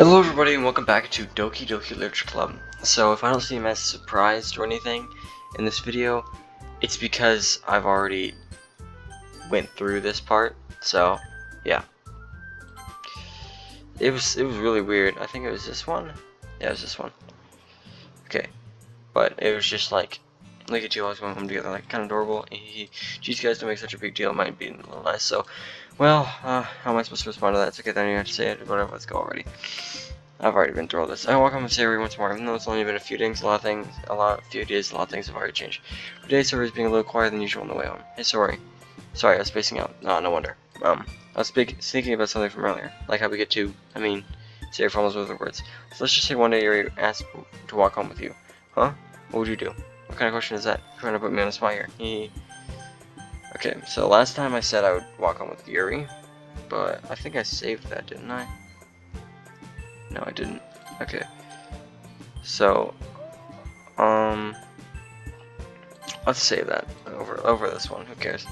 Hello everybody and welcome back to Doki Doki Literature Club. So if I don't seem as surprised or anything in this video, it's because I've already went through this part. So yeah. It was really weird. I think it was this one. Yeah, it was this one. Okay. But it was just like, look at you always going home together, like kind of adorable. Geez, guys, don't make such a big deal. It might be a little nice. So, well, how am I supposed to respond to that? It's okay, then you have to say it. Whatever, let's go already. I've already been through all this. I welcome to Sari once more. Even though it's only been a few days, a lot of things have already changed. Today, Sari is being a little quieter than usual on the way home. Hey, sorry, I was spacing out. No wonder. I was thinking about something from earlier, like how we get to. Sari follows with her words. So let's just say one day Yuri asked to walk home with you. Huh? What would you do? What kind of question is that? You're trying to put me on the spot here. Okay, so last time I said I would walk home with Yuri, but I think I saved that, didn't I? No, I didn't. Okay. So, let's save that over this one. Who cares?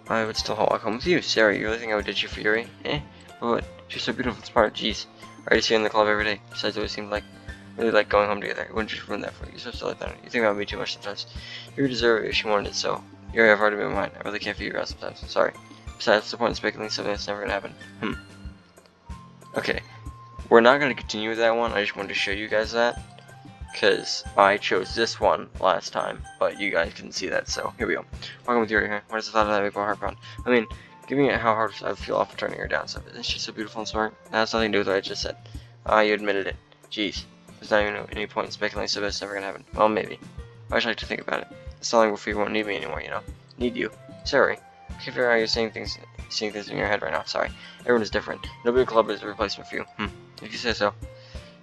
I would still walk home with you, Sarah. You really think I would ditch you for Yuri? Eh? What? She's so beautiful and smart. Jeez. I already see her in the club every day. Besides, it always seemed like really like going home together. I wouldn't just ruin that for you. You're so silly like that. You think about me too much sometimes. Yuri deserve it if she wanted it. So, Yuri, I've already been mine. I really can't figure you out sometimes. Sorry. Besides, what's the point in speculating something that's never gonna happen? Okay, we're not going to continue with that one. I just wanted to show you guys that, because I chose this one last time, but you guys couldn't see that, so here we go. Welcome with Yuri here. Why does the thought of that make my heart pound? I mean, giving it how hard I feel off turning her down, so isn't she so beautiful and smart? That has nothing to do with what I just said. You admitted it. Jeez, there's not even any point in speculating so it's never going to happen. Well, maybe. I should like to think about it. It's not like where you won't need me anymore, you know? Need you. Sorry. I can't figure out how you're seeing things in your head right now. Sorry. Everyone is different. Nobody in the club is a replacement for you. If you say so.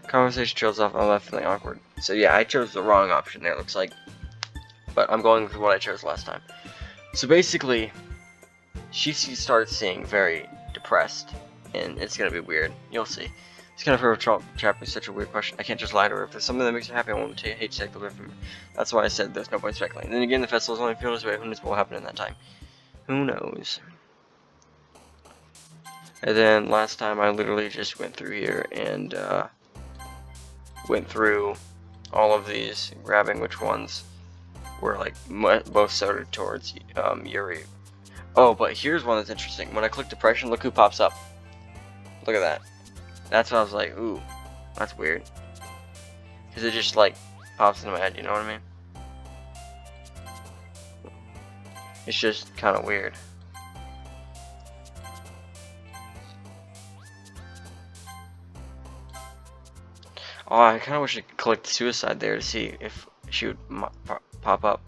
Conversation trails off. I'm left feeling awkward. So yeah, I chose the wrong option there, looks like. But I'm going with what I chose last time. So basically, she starts seeing very depressed. And it's going to be weird. You'll see. It's kind of her trapping such a weird question. I can't just lie to her. If there's something that makes her happy, I won't hate to take the away from her. That's why I said there's no point speculating. Then again, the festival's only a few days away. Who knows what will happen in that time? Who knows? And then last time I literally just went through here and went through all of these, grabbing which ones were like both sorted towards Yuri. Oh, but here's one that's interesting. When I click depression, look who pops up. Look at that. That's what I was like, ooh, that's weird. Because it just like pops into my head, you know what I mean? It's just kind of weird. Oh, I kind of wish I could click suicide there to see if she would pop up.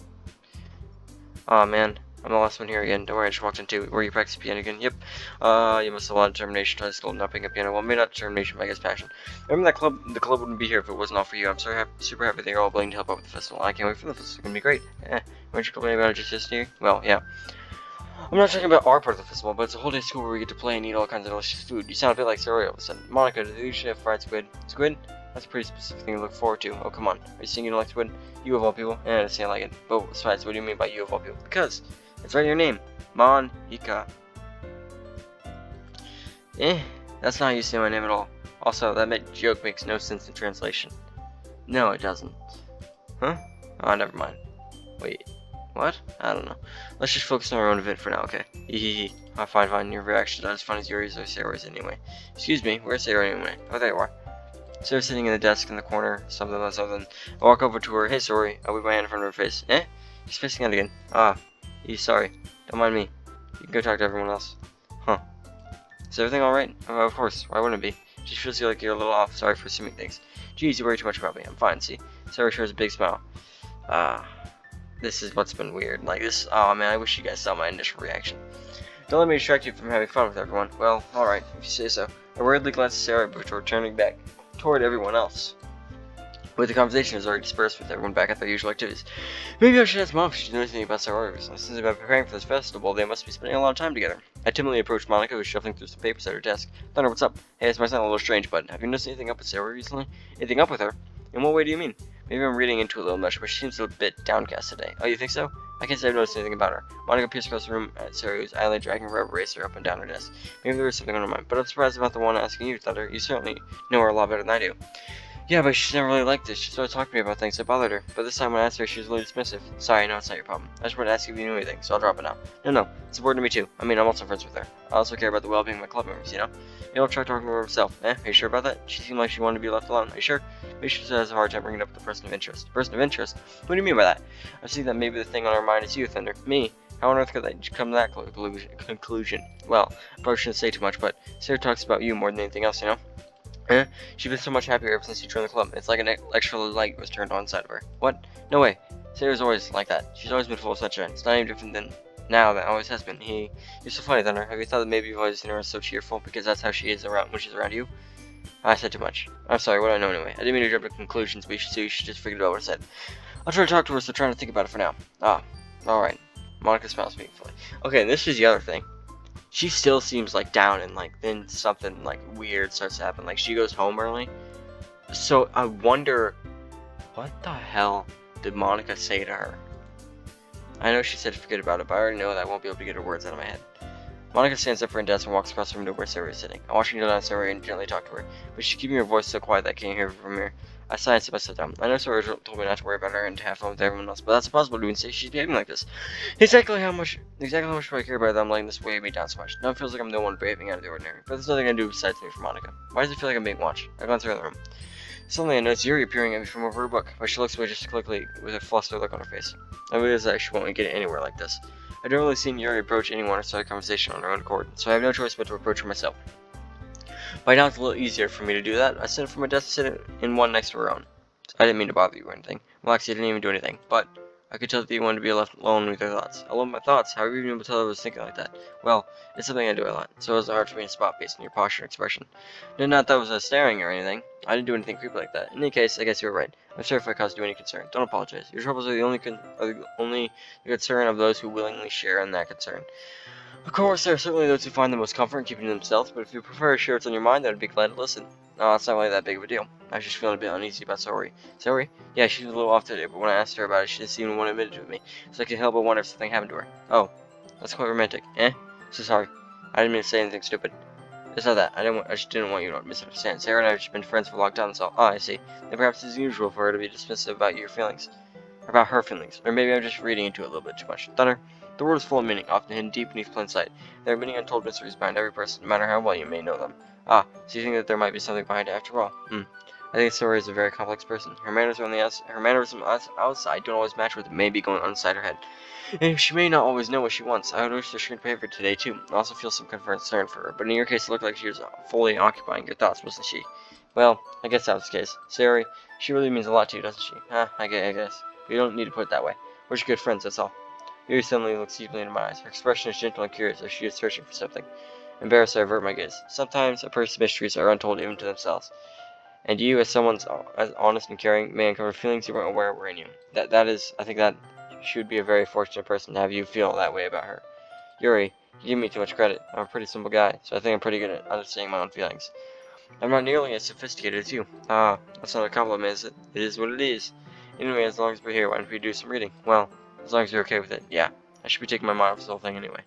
Oh man, I'm the last one here again. Don't worry, I just walked into. Were you practicing piano again? Yep. You must have a lot of determination to high school not picking up piano. Well, maybe not determination, but I guess passion. Remember that club? The club wouldn't be here if it wasn't all for you. I'm super happy that you're all willing to help out with the festival. I can't wait for the festival. It's gonna be great. Weren't you complaining about it just yesterday? Well, yeah. I'm not talking about our part of the festival, but it's a whole day of school where we get to play and eat all kinds of delicious food. You sound a bit like Saori all of a sudden. Monica, do they usually have fried squid? Squid? That's a pretty specific thing to look forward to. Oh, come on. Are you saying you don't like squid? You of all people? I understand like it. But besides, what do you mean by you of all people? Because it's right in your name. Monica. That's not how you say my name at all. Also, that joke makes no sense in translation. No, it doesn't. Huh? Oh, never mind. Wait. What? I don't know. Let's just focus on our own event for now, okay? Hehehe. Fine. Your reaction is not as fun as Yuri's or Sarah's anyway. Excuse me, where's Sarah anyway? Oh, there you are. Sarah's sitting in the desk in the corner, something less other than. I walk over to her. Hey, sorry. I whip my hand in front of her face. She's facing out again. Sorry. Don't mind me. You can go talk to everyone else. Huh. Is everything alright? Oh, of course. Why wouldn't it be? Just feels like you're a little off. Sorry for assuming things. Geez, you worry too much about me. I'm fine, see? Sarah shows a big smile. This is what's been weird. Like this. Oh man, I wish you guys saw my initial reaction. Don't let me distract you from having fun with everyone. Well, alright, if you say so. I worriedly glanced at Sarah before turning back toward everyone else. But the conversation has already dispersed with everyone back at their usual activities. Maybe I should ask Mom if she knows anything about Sarah. Since they've been preparing for this festival, they must be spending a lot of time together. I timidly approached Monica, who was shuffling through some papers at her desk. Thunder, what's up? Hey, this might sound a little strange, but have you noticed anything up with Sarah recently? Anything up with her? In what way do you mean? Maybe I'm reading into it a little much, but she seems a bit downcast today. Oh, you think so? I can't say I've noticed anything about her. Monica peers across the room at Sarah, who's idly dragging a rubber eraser up and down her desk. Maybe there was something on her mind, but I'm surprised about the one asking you, Thunder. You certainly know her a lot better than I do. Yeah, but she's never really liked it. She started talking to me about things that bothered her. But this time when I asked her, she was a little dismissive. Sorry, I know it's not your problem. I just wanted to ask if you knew anything, so I'll drop it now. No, it's important to me too. I mean, I'm also friends with her. I also care about the well-being of my club members, you know? Maybe I'll try talking to her herself. Are you sure about that? She seemed like she wanted to be left alone. Are you sure? Maybe she just has a hard time bringing up with a person of interest. Person of interest? What do you mean by that? I see that maybe the thing on her mind is you, Thunder. Me? How on earth could that come to that conclusion? Well, I probably shouldn't say too much, but Sarah talks about you more than anything else, you know? She's been so much happier ever since you joined the club. It's like an extra light was turned on inside of her. What? No way. Sarah's always like that. She's always been full of sunshine. It's not any different than now that always has been. You're so funny, Thunder. Have you thought that maybe you've always seen her so cheerful because that's how she is around when she's around you? I said too much. I'm sorry, what do I know anyway? I didn't mean to jump to conclusions, but you should just figure out what I said. I'll try to talk to her, so trying to think about it for now. Alright. Monica smiles meaningfully. Okay, and this is the other thing. She still seems like down, and like then something like weird starts to happen. Like she goes home early. So I wonder, what the hell did Monica say to her? I know she said forget about it, but I already know that I won't be able to get her words out of my head. Monica stands up from her desk and walks across the room to where Sarah is sitting. I watch her kneel down to Sarah and gently talk to her, but she's keeping her voice so quiet that I can't hear her from here. I sigh and sit myself down. I know Sarah told me not to worry about her and to have fun with everyone else, but that's impossible to do and say she's behaving like this. Exactly how much do I care about them letting this weigh me down so much? Now it feels like I'm the one behaving out of the ordinary, but there's nothing I can do besides me for Monica. Why does it feel like I'm being watched? I glance around the room. Suddenly I notice Yuri appearing at me from over her book, but she looks away just quickly with a flustered look on her face. I realize that she won't get anywhere like this. I've never really seen Yuri approach anyone or start a conversation on her own accord, so I have no choice but to approach her myself. By now it's a little easier for me to do that. I sit from my desk to sit in one next to her own. I didn't mean to bother you or anything. Well, actually, I didn't even do anything, but I could tell that you wanted to be left alone with your thoughts. Alone with my thoughts? How are you even able to tell I was thinking like that? Well, it's something I do a lot, so it was hard for me to spot based on your posture and expression. Not that I was staring or anything. I didn't do anything creepy like that. In any case, I guess you were right. I'm sorry if I caused you any concern. Don't apologize. Your troubles are the only concern of those who willingly share in that concern. Of course, there are certainly those who find the most comfort in keeping to themselves, but if you prefer to share what's on your mind, then I'd be glad to listen. No, it's not really that big of a deal. I was just feeling a bit uneasy about Saori. Saori? Yeah, she was a little off today, but when I asked her about it, she didn't seem to want to admit it to me, so I could help but wonder if something happened to her. Oh, that's quite romantic. So sorry. I didn't mean to say anything stupid. It's not that. I just didn't want you to misunderstand. Sarah and I have just been friends for a long time, so I see. Then perhaps it's unusual for her to be dismissive about your feelings. About her feelings. Or maybe I'm just reading into it a little bit too much. Thunder, the world is full of meaning, often hidden deep beneath plain sight. There are many untold mysteries behind every person, no matter how well you may know them. So you think that there might be something behind it after all? I think Saori is a very complex person. Her mannerisms outside don't always match what may be going on inside her head. And she may not always know what she wants. I would wish the strange behavior today too. I also feel some concern for her, but in your case it looked like she was fully occupying your thoughts, wasn't she? Well, I guess that was the case. Saori, she really means a lot to you, doesn't she? I guess. But you don't need to put it that way. We're just good friends, that's all. Yuri suddenly looks deeply into my eyes. Her expression is gentle and curious, as she is searching for something. Embarrassed, I avert my gaze. Sometimes a person's mysteries are untold even to themselves. And you, as someone as honest and caring, may uncover feelings you weren't aware were in you. I think that she would be a very fortunate person to have you feel that way about her. Yuri, you give me too much credit. I'm a pretty simple guy, so I think I'm pretty good at understanding my own feelings. I'm not nearly as sophisticated as you. That's not a compliment, is it? It is what it is. Anyway, as long as we're here, why don't we do some reading? Well, as long as you're okay with it, yeah. I should be taking my mind off this whole thing anyway.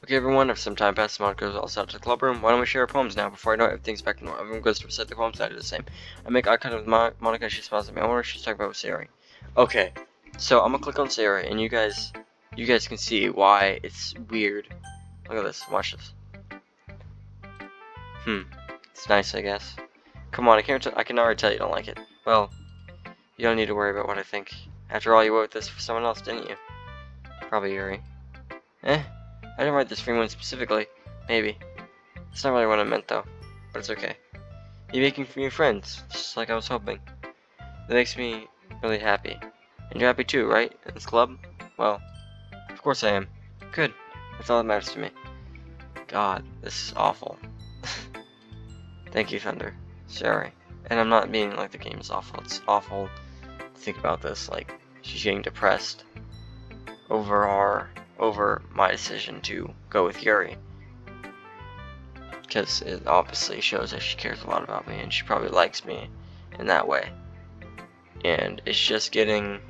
Okay, everyone, if some time passes, Monica goes all out to the club room. Why don't we share our poems now? Before I know it, everything's back to normal. Everyone goes to recite the poems, I do the same. I make eye contact with Monica, and she smiles at me. I wonder if she's talking about with Saori. Okay, so I'm gonna click on Saori, and you guys can see why it's weird. Look at this. Watch this. It's nice, I guess. Come on, I can already tell you don't like it. Well, you don't need to worry about what I think. After all, you wrote this for someone else, didn't you? Probably Yuri. I didn't write this for anyone specifically. Maybe. It's not really what I meant, though. But it's okay. You're making new friends, just like I was hoping. That makes me really happy. And you're happy too, right? In this club? Well, of course I am. Good. That's all that matters to me. God, this is awful. Thank you, Thunder. Sorry. And I'm not being like the game is awful. It's awful to think about this. Like, she's getting depressed over my decision to go with Yuri. Because it obviously shows that she cares a lot about me and she probably likes me in that way. And it's just getting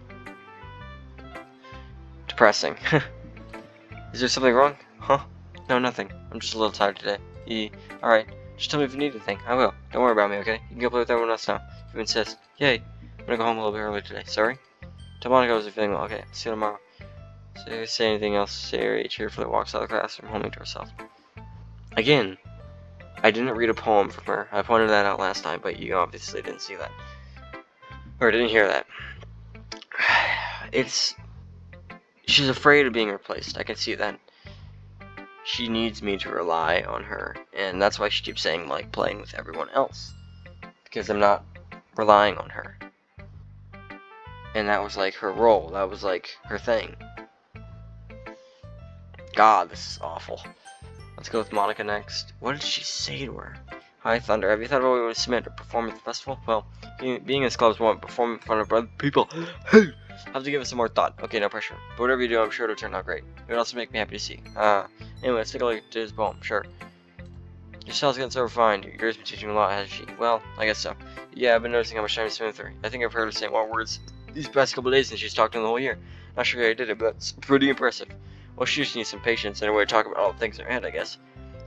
depressing. Is there something wrong? Huh? No, nothing. I'm just a little tired today. Alright. Just tell me if you need anything. I will. Don't worry about me, okay? You can go play with everyone else now. If you insist. Yay. I'm gonna go home a little bit early today. Sorry? Tell Monica I was feeling well. Okay. See you tomorrow. So if you say anything else, Sari cheerfully walks out of the classroom, humming to herself. Again, I didn't read a poem from her. I pointed that out last time, but you obviously didn't see that. Or didn't hear that. She's afraid of being replaced. I can see that. She needs me to rely on her, and that's why she keeps saying, like, playing with everyone else. Because I'm not relying on her. And that was, like, her role. That was, like, her thing. God, this is awful. Let's go with Monica next. What did she say to her? Hi, Thunder. Have you thought about what we would submit or perform at the festival? Well, being in this club's won't perform in front of other people. Have to give it some more thought. Okay, no pressure. But whatever you do, I'm sure it'll turn out great. It would also make me happy to see. Anyway, let's take a look at his poem. Sure. Your style's getting so refined. Your girl's been teaching a lot, hasn't she? Well, I guess so. Yeah, I've been noticing how much time you spend with her. I think I've heard her say more words these past couple of days than she's talked in the whole year. Not sure how I did it, but that's pretty impressive. Well, she just needs some patience and a way to talk about all the things in her head, I guess.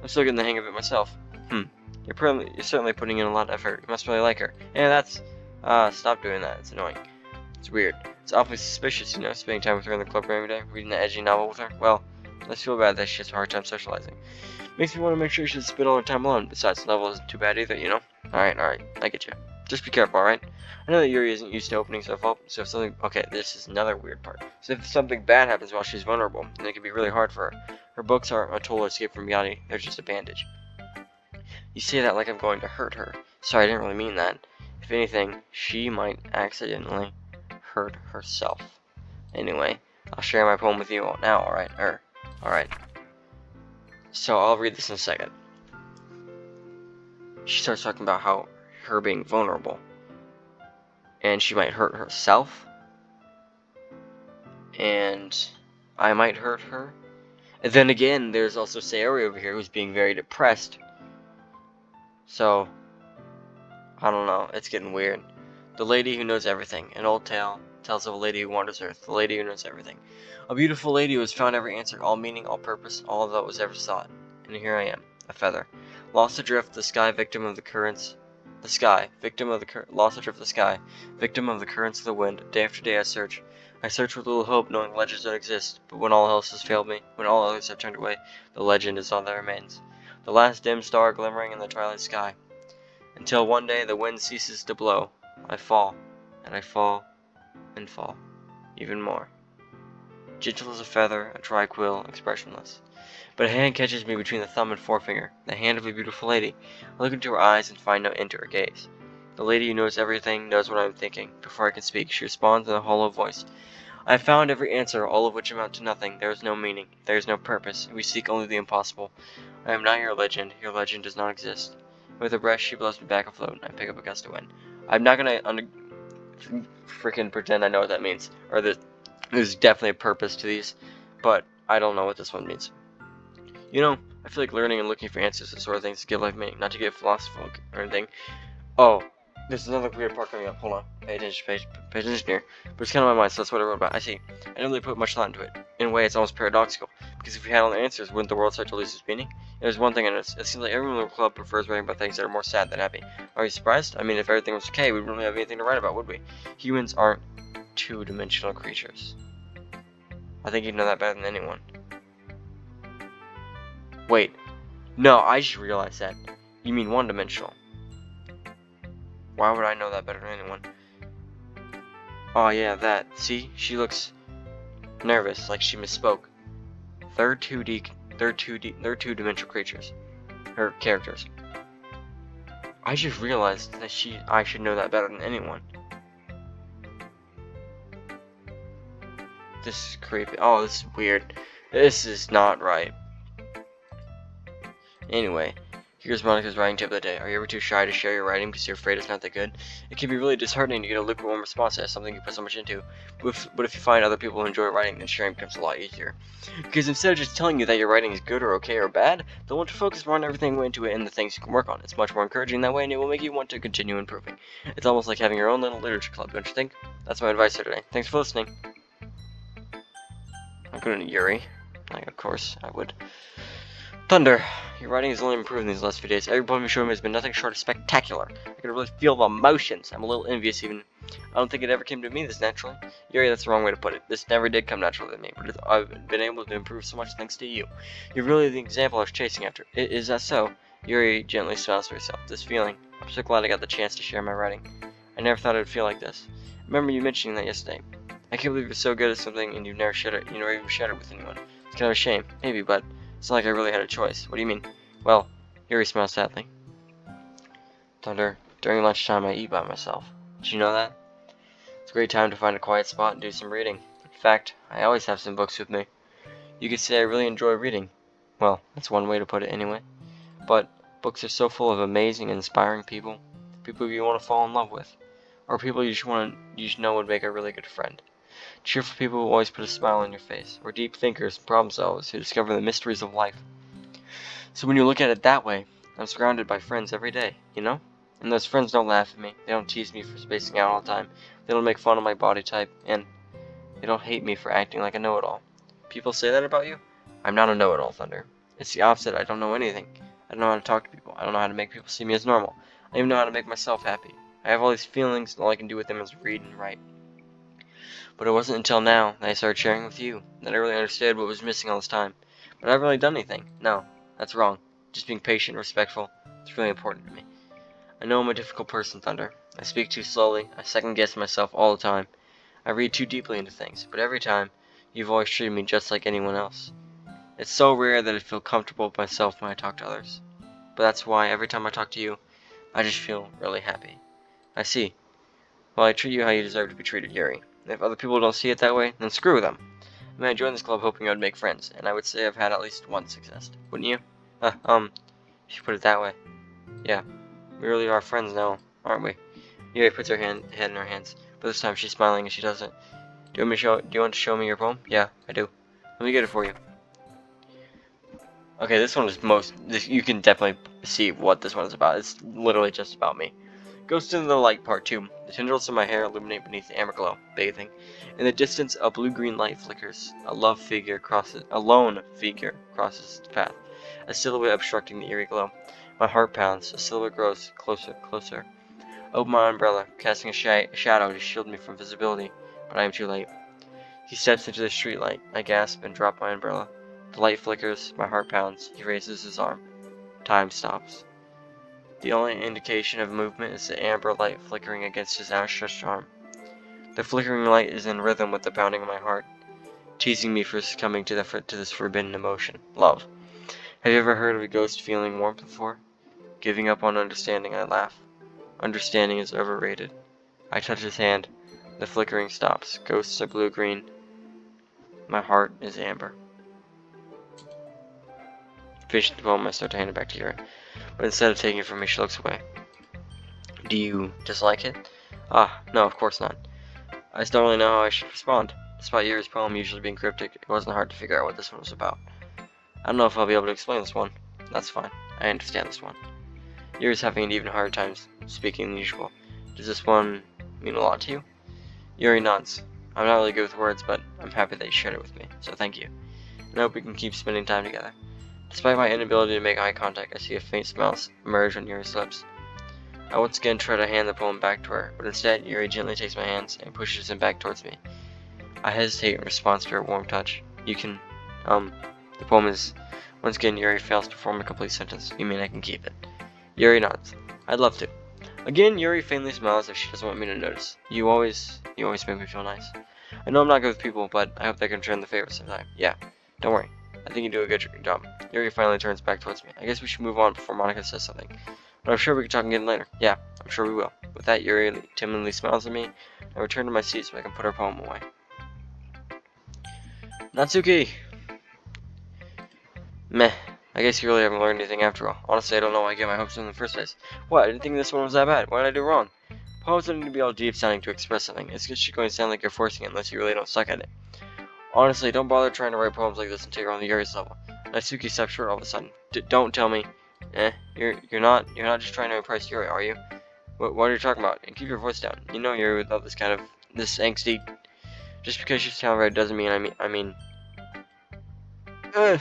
I'm still getting the hang of it myself. You're certainly putting in a lot of effort. You must really like her. Yeah, that's... stop doing that. It's annoying. It's weird. It's awfully suspicious, you know, spending time with her in the club every day, reading that edgy novel with her. Well, I feel bad that she has a hard time socializing. Makes me want to make sure she doesn't spend all her time alone. Besides, the novel isn't too bad either, you know? Alright, I get you. Just be careful, alright? I know that Yuri isn't used to opening stuff up, so if something... Okay, this is another weird part. So if something bad happens while she's vulnerable, then it can be really hard for her. Her books aren't a total escape from reality, they're just a bandage. You say that like I'm going to hurt her. Sorry, I didn't really mean that. If anything, she might accidentally hurt herself. Anyway, I'll share my poem with you now, alright? Alright. So, I'll read this in a second. She starts talking about how her being vulnerable. And she might hurt herself. And I might hurt her. And then again, there's also Sayori over here who's being very depressed. So, I don't know, it's getting weird. The lady who knows everything. An old tale tells of a lady who wanders earth. The lady who knows everything. A beautiful lady who has found every answer, all meaning, all purpose, all that was ever sought. And here I am, a feather. Lost adrift, the sky, victim of the currents. The sky, victim of the lost adrift, the sky, victim of the currents of the wind. Day after day I search. I search with little hope, knowing legends don't exist. But when all else has failed me, when all others have turned away, the legend is all that remains. The last dim star glimmering in the twilight sky. Until one day the wind ceases to blow. I fall, and I fall, and fall. Even more. Gentle as a feather, a dry quill, expressionless. But a hand catches me between the thumb and forefinger, the hand of a beautiful lady. I look into her eyes and find no end to her gaze. The lady who knows everything knows what I am thinking. Before I can speak, she responds in a hollow voice. I have found every answer, all of which amount to nothing. There is no meaning. There is no purpose. We seek only the impossible. I am not your legend. Your legend does not exist. With a breath, she blows me back afloat, and I pick up a gust of wind. I'm not gonna freaking pretend I know what that means, or that there's definitely a purpose to these, but I don't know what this one means. You know, I feel like learning and looking for answers is sort of things to give life meaning, not to get philosophical or anything. Oh, there's another weird part coming up. Hold on. Pay attention here. But it's kind of my mind, so that's what I wrote about. I see. I didn't really put much thought into it. In a way, it's almost paradoxical. Because if we had all the answers, wouldn't the world start to lose its meaning? There's one thing I noticed. It seems like everyone in the club prefers writing about things that are more sad than happy. Are you surprised? I mean, if everything was okay, we wouldn't really have anything to write about, would we? Humans aren't two-dimensional creatures. I think you know that better than anyone. Wait. No, I just realized that. You mean one-dimensional. Why would I know that better than anyone? Oh yeah, that. See? She looks nervous, like she misspoke. They're two-dimensional creatures. Her characters. I just realized that I should know that better than anyone. This is creepy. Oh, this is weird. This is not right. Anyway, here's Monica's writing tip of the day. Are you ever too shy to share your writing because you're afraid it's not that good? It can be really disheartening to get a lukewarm response as something you put so much into. But if you find other people who enjoy writing, then sharing becomes a lot easier. Because instead of just telling you that your writing is good or okay or bad, they'll want to focus more on everything you into it and the things you can work on. It's much more encouraging that way, and it will make you want to continue improving. It's almost like having your own little literature club, don't you think? That's my advice here today. Thanks for listening. I'm going to Yuri. Like, of course, I would. Thunder, your writing has only improved in these last few days. Every poem you showed me has been nothing short of spectacular. I can really feel the emotions. I'm a little envious even. I don't think it ever came to me this naturally. Yuri, that's the wrong way to put it. This never did come naturally to me, but I've been able to improve so much thanks to you. You're really the example I was chasing after. Is that so? Yuri gently smiles to herself. This feeling. I'm so glad I got the chance to share my writing. I never thought it would feel like this. I remember you mentioning that yesterday. I can't believe you're so good at something and you've never shared it. You never even shared it with anyone. It's kind of a shame, maybe, but it's not like I really had a choice. What do you mean? Well, Yuri smiles sadly. Thunder, during lunchtime I eat by myself. Did you know that? It's a great time to find a quiet spot and do some reading. In fact, I always have some books with me. You could say I really enjoy reading. Well, that's one way to put it anyway. But books are so full of amazing and inspiring people. People you want to fall in love with. Or people you just know would make a really good friend. Cheerful people who always put a smile on your face. Or deep thinkers, problem solvers who discover the mysteries of life. So when you look at it that way, I'm surrounded by friends every day, you know? And those friends don't laugh at me, they don't tease me for spacing out all the time, they don't make fun of my body type, and they don't hate me for acting like a know-it-all. People say that about you? I'm not a know-it-all, Thunder. It's the opposite. I don't know anything. I don't know how to talk to people. I don't know how to make people see me as normal. I don't even know how to make myself happy. I have all these feelings, and all I can do with them is read and write. But it wasn't until now that I started sharing with you that I really understood what was missing all this time. But I haven't really done anything. No, that's wrong. Just being patient and respectful. It's really important to me. I know I'm a difficult person, Thunder. I speak too slowly. I second-guess myself all the time. I read too deeply into things. But every time, you've always treated me just like anyone else. It's so rare that I feel comfortable with myself when I talk to others. But that's why every time I talk to you, I just feel really happy. I see. Well, I treat you how you deserve to be treated, Yuri. If other people don't see it that way, then screw them. I mean, I joined this club hoping I would make friends, and I would say I've had at least one success. Wouldn't you? If you put it that way. Yeah, we really are friends now, aren't we? Yuri puts her head in her hands, but this time she's smiling and she doesn't. Do you want to show me your poem? Yeah, I do. Let me get it for you. Okay, this one is you can definitely see what this one is about. It's literally just about me. Ghost in the Light Part 2. The tendrils of my hair illuminate beneath the amber glow, bathing. In the distance, a blue-green light flickers. A lone figure crosses the path, a silhouette obstructing the eerie glow. My heart pounds. A silhouette grows closer, closer. Open my umbrella, casting a shadow to shield me from visibility, but I am too late. He steps into the streetlight. I gasp and drop my umbrella. The light flickers. My heart pounds. He raises his arm. Time stops. The only indication of movement is the amber light flickering against his outstretched arm. The flickering light is in rhythm with the pounding of my heart, teasing me for succumbing to this forbidden emotion, love. Have you ever heard of a ghost feeling warmth before? Giving up on understanding, I laugh. Understanding is overrated. I touch his hand. The flickering stops. Ghosts are blue-green. My heart is amber. Finishing the poem, I start to hand it back to her, but instead of taking it from me, she looks away. Do you dislike it? Ah, no, of course not. I just don't really know how I should respond. Despite Yuri's poem usually being cryptic, it wasn't hard to figure out what this one was about. I don't know if I'll be able to explain this one. That's fine. I understand this one. Yuri's having an even harder time speaking than usual. Does this one mean a lot to you? Yuri nods. I'm not really good with words, but I'm happy that you shared it with me, so thank you. And I hope we can keep spending time together. Despite my inability to make eye contact, I see a faint smile emerge on Yuri's lips. I once again try to hand the poem back to her, but instead Yuri gently takes my hands and pushes them back towards me. I hesitate in response to her warm touch. The poem is, once again Yuri fails to form a complete sentence. You mean I can keep it? Yuri nods. I'd love to. Again, Yuri faintly smiles as if she doesn't want me to notice. You always make me feel nice. I know I'm not good with people, but I hope they can return the favor sometime. Yeah, don't worry. I think you do a good job. Yuri finally turns back towards me. I guess we should move on before Monica says something. But I'm sure we can talk again later. Yeah, I'm sure we will. With that, Yuri timidly smiles at me. I return to my seat so I can put her poem away. Natsuki! Meh. I guess you really haven't learned anything after all. Honestly, I don't know why I get my hopes in the first place. What? I didn't think this one was that bad. What did I do wrong? Poems don't need to be all deep sounding to express something. It's just going to sound like you're forcing it unless you really don't suck at it. Honestly, don't bother trying to write poems like this until you're on the Yuri's level. Natsuki steps short all of a sudden. Don't tell me. You're not just trying to impress Yuri, are you? What are you talking about? And keep your voice down. You know Yuri would love this angsty. Just because she's talented doesn't mean I mean. Ugh.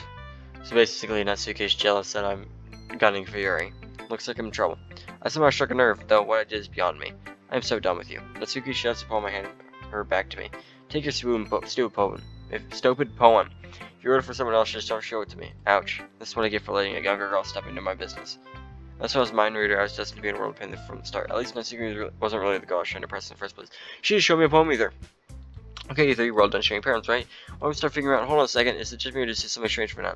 So basically, Natsuki's jealous that I'm gunning for Yuri. Looks like I'm in trouble. I somehow struck a nerve, though what I did is beyond me. I am so done with you. Natsuki shoves the poem I hand her back to me. Take your stupid poem. If you wrote it for someone else, just don't show it to me. Ouch. This is what I get for letting a younger girl step into my business. As far as mind reader, I was destined to be in a world pain from the start. At least Natsuki wasn't really the girl I was trying to impress in the first place. She didn't show me a poem either. Okay, either you're all done showing parents, right? Why don't we start figuring out, hold on a second, is it just me or does it something strange for now?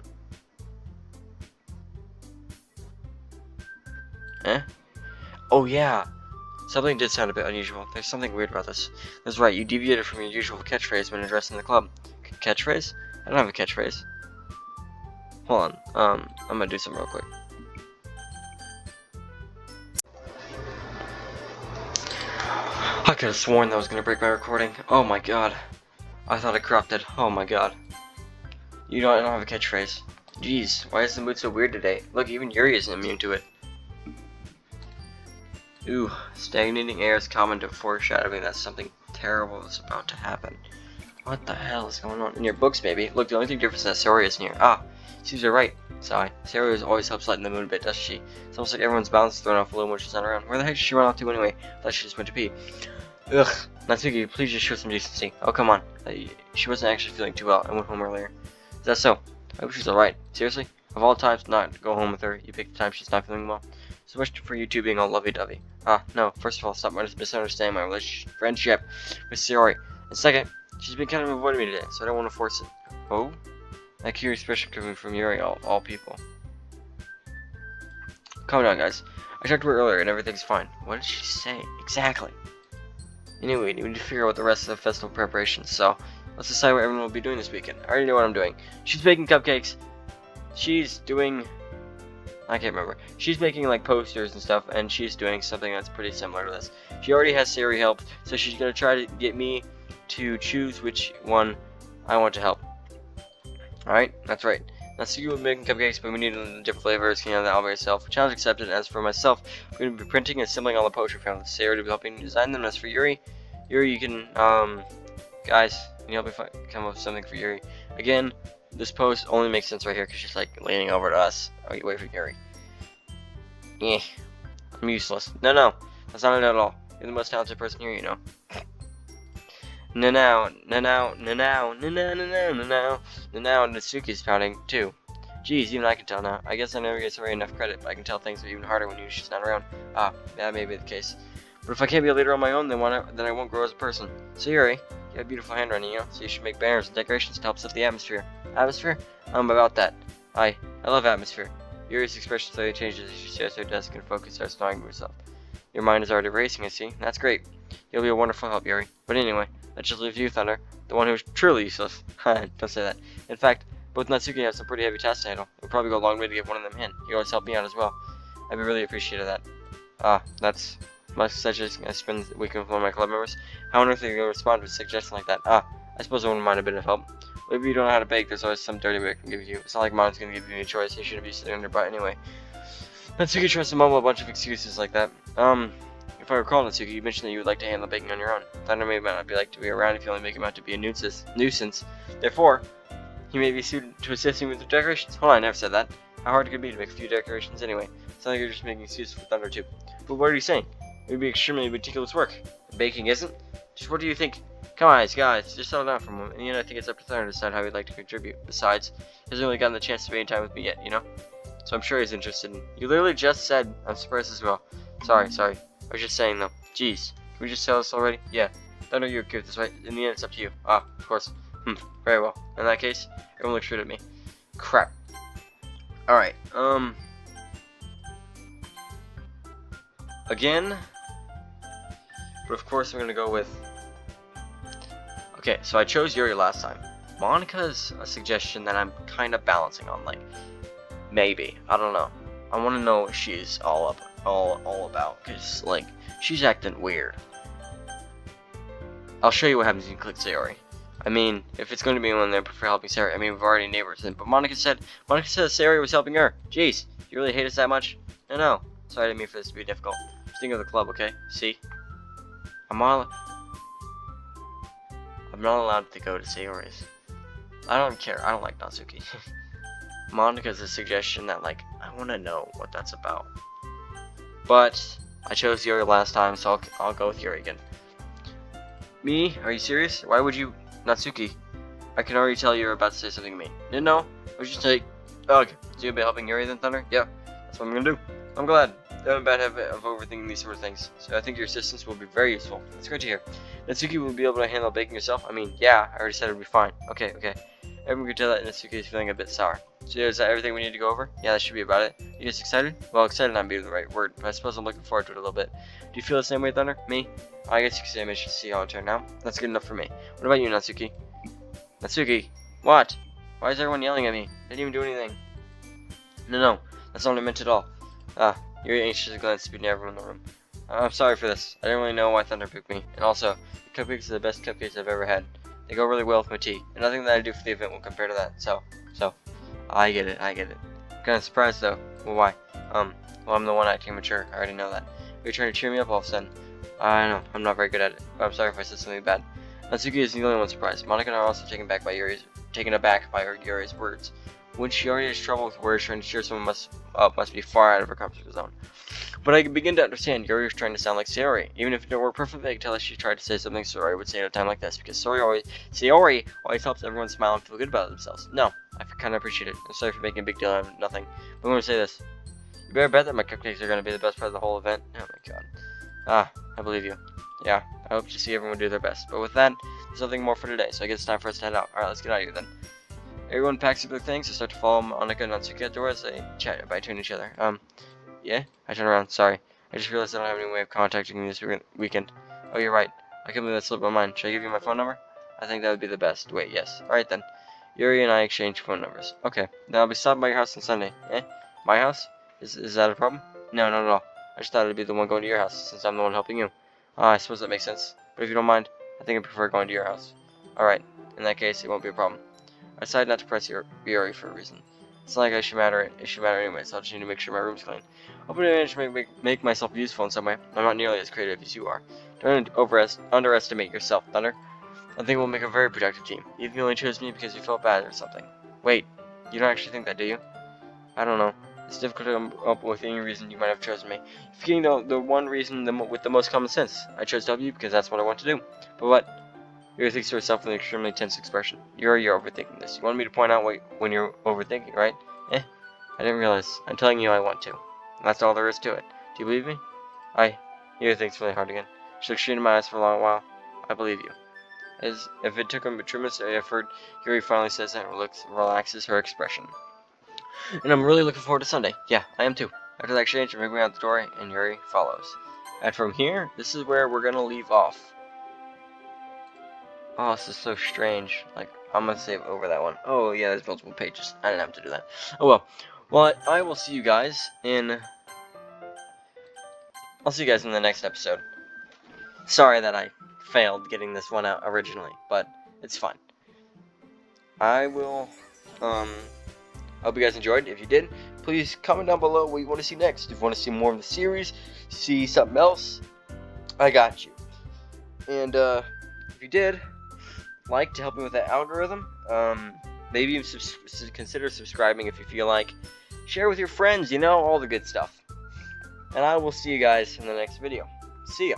Eh? Oh yeah, something did sound a bit unusual. There's something weird about this. That's right, you deviated from your usual catchphrase when addressing the club. Catchphrase? I don't have a catchphrase. Hold on, I'm gonna do something real quick. I could have sworn that was gonna break my recording. Oh my god. I thought it corrupted. Oh my god. I don't have a catchphrase. Jeez, why is the mood so weird today? Look, even Yuri isn't immune to it. Ooh, stagnating air is common to foreshadowing that something terrible is about to happen. What the hell is going on? In your books, maybe. Look, the only thing different is that Saori isn't here. Ah, Caesar right. Sigh. Saori always helps lighten the mood a bit, doesn't she? It's almost like everyone's balance is thrown off a little when she's not around. Where the heck did she run off to anyway? I thought she just went to pee. Ugh, Natsuki, please just show some decency. Oh, come on. She wasn't actually feeling too well and went home earlier. Is that so? I hope she's alright. Seriously? Of all times not to go home with her, you picked the time she's not feeling well. So much for you two being all lovey-dovey. Ah, no. First of all, stop misunderstanding my friendship with Saori. And second, she's been kind of avoiding me today, so I don't want to force it. Oh? That curious expression coming from Yuri, all people. Calm down, guys. I talked to her earlier and everything's fine. What did she say? Exactly. Anyway, we need to figure out what the rest of the festival preparations, so let's decide what everyone will be doing this weekend. I already know what I'm doing. She's baking cupcakes. She's doing... I can't remember. She's making like posters and stuff, and she's doing something that's pretty similar to this. She already has Saori help, so she's going to try to get me to choose which one I want to help. Alright, that's right. Now, so you will be making cupcakes, but we need different flavors. Can you have that all by yourself? Challenge accepted. As for myself, I'm going to be printing and assembling all the poetry found. Sarah to be helping design them. As for Yuri, you can, guys, can you help me come up with something for Yuri? Again, this post only makes sense right here because she's like leaning over to us. Oh, you wait for Yuri. Yeah, I'm useless. No, that's not it at all. You're the most talented person here, you know. Now, Natsuki's pouting too. Geez, even I can tell now. I guess I never get Saori enough credit, but I can tell things are even harder when she's not around. Ah, that may be the case. But if I can't be a leader on my own, then I won't grow as a person. So Yuri, you have beautiful handwriting, you know, so you should make banners and decorations to help set the atmosphere. Atmosphere? About that. I love atmosphere. Yuri's expression slowly changes as she stares at her desk and focus starts gnawing to herself. Your mind is already racing, I see. That's great. You'll be a wonderful help, Yuri. But anyway, that just leaves you, Thunder, the one who's truly useless. Don't say that. In fact, both Natsuki have some pretty heavy tasks to handle. It would probably go a long way to give one of them a hint. You always help me out as well. I'd be really appreciative of that. That's my suggestion. I spend the weekend with one of my club members. How on earth are you going to respond to a suggestion like that? I suppose I wouldn't mind a bit of help. Maybe you don't know how to bake, there's always some dirty way I can give you. It's not like Mom's going to give you any choice. You shouldn't be sitting on your butt anyway. Natsuki tries to mumble a bunch of excuses like that. If I recall, Natsuki, you mentioned that you would like to handle baking on your own. Thunder may not be like to be around if you only make him out to be a nuisance. Therefore, he may be suited to assist me with the decorations. Hold on, I never said that. How hard it could be to make a few decorations anyway. It's not like you're just making excuses for Thunder too. But what are you saying? It would be extremely meticulous work. Baking isn't? Just what do you think? Come on, guys, just settle down for a moment. And I think it's up to Thunder to decide how he'd like to contribute. Besides, he hasn't really gotten the chance to spend time with me yet, you know? So I'm sure he's interested. You literally just said I'm surprised as well. Sorry. I was just saying though. Jeez. Can we just tell this already? Yeah. Thunder, you're okay with this, right? In the end, it's up to you. Ah, of course. Very well. In that case, everyone looks straight at me. Crap. Alright, again. But of course I'm gonna go with... Okay, so I chose Yuri last time. Monica's a suggestion that I'm kind of balancing on, like, maybe. I don't know. I want to know what she's all about, because, like, she's acting weird. I'll show you what happens when you click Saori. I mean, if it's going to be one there for helping Saori, I mean, we've already neighbors, but Monica said Saori was helping her. Jeez, you really hate us that much? No. Sorry, I didn't mean for this to be difficult. Just think of the club, okay? See? I'm not allowed to go to Saori's. I don't care. I don't like Natsuki. Monica's a suggestion that, like, I want to know what that's about. But I chose Yuri last time, so I'll go with Yuri again. Me? Are you serious? Why would you... Natsuki, I can already tell you're about to say something to me. No? I was just like... Okay, so you'll be helping Yuri then, Thunder? Yeah, that's what I'm gonna do. I'm glad. I'm a bad habit of overthinking these sort of things, so I think your assistance will be very useful. That's great to hear. Natsuki will be able to handle baking yourself? I mean, yeah, I already said it would be fine. Okay. Everyone can tell that Natsuki is feeling a bit sour. So is that everything we need to go over? Yeah, that should be about it. You guys excited? Well, excited not be the right word, but I suppose I'm looking forward to it a little bit. Do you feel the same way, Thunder? Me? I guess you could say I'm interested to see how it turned out. That's good enough for me. What about you, Natsuki? Natsuki? What? Why is everyone yelling at me? I didn't even do anything. No, that's not what I meant at all. Yuri anxiously glanced between everyone in the room. I'm sorry for this. I didn't really know why Thunder picked me. And also, the cupcakes are the best cupcakes I've ever had. They go really well with my tea. And nothing that I do for the event will compare to that. So, I get it. Kind of surprised though. Well, why? Well, I'm the one acting mature. I already know that. You're trying to cheer me up all of a sudden. I know, I'm not very good at it. But I'm sorry if I said something bad. Natsuki isn't the only one surprised. Monica and I are also taken aback by Yuri's words. When she already has trouble with words, trying to cheer someone must be far out of her comfort zone. But I can begin to understand Yuri was trying to sound like Sayori. Even if it were perfectly, I can tell that she tried to say something Sayori would say at a time like this, because Sayori always helps everyone smile and feel good about themselves. No, I kind of appreciate it. I'm sorry for making a big deal out of nothing. But I'm going to say this. You better bet that my cupcakes are going to be the best part of the whole event. Oh my god. I believe you. Yeah, I hope to see everyone do their best. But with that, there's nothing more for today, so I guess it's time for us to head out. Alright, let's get out of here then. Everyone packs up their things and start to follow Monica and Natsuki at the door as they chat by between each other. Yeah? I turn around, sorry. I just realized I don't have any way of contacting you this weekend. Oh, you're right. I can't believe that slipped my mind. Should I give you my phone number? I think that would be the best. Wait, yes. Alright then. Yuri and I exchange phone numbers. Okay. Then I'll be stopping by your house on Sunday. Eh? My house? Is that a problem? No, not at all. I just thought I'd be the one going to your house, since I'm the one helping you. I suppose that makes sense. But if you don't mind, I think I prefer going to your house. Alright. In that case, it won't be a problem. I decided not to press Yuri for a reason. It's not like it should matter anyway, so I'll just need to make sure my room's clean. Hopefully I manage to make myself useful in some way. I'm not nearly as creative as you are. Don't underestimate yourself, Thunder. I think we'll make a very productive team. Even if you only chose me because you felt bad or something. Wait, you don't actually think that, do you? I don't know. It's difficult to come up with any reason you might have chosen me. You're forgetting the one reason with the most common sense. I chose W because that's what I want to do. But what? Yuri thinks to herself with an extremely tense expression. You're overthinking this. You wanted me to point out when you're overthinking, right? I didn't realize. I'm telling you I want to. That's all there is to it. Do you believe me? Yuri thinks really hard again. She looks straight in my eyes for a long while. I believe you. As if it took a tremendous effort, Yuri finally says that and relaxes her expression. And I'm really looking forward to Sunday. Yeah, I am too. After that exchange, I'm moving out the door, and Yuri follows. And from here, this is where we're gonna leave off. Oh, this is so strange. Like, I'm gonna save over that one. Oh, yeah, there's multiple pages. I didn't have to do that. Oh, well. Well, I will see you guys in... I'll see you guys in the next episode. Sorry that I failed getting this one out originally, but it's fine. I will, I hope you guys enjoyed. If you did, please comment down below what you want to see next. If you want to see more of the series, see something else, I got you. And, if you did... like to help me with that algorithm, maybe even consider subscribing if you feel like, share with your friends, all the good stuff. And I will see you guys in the next video. See ya.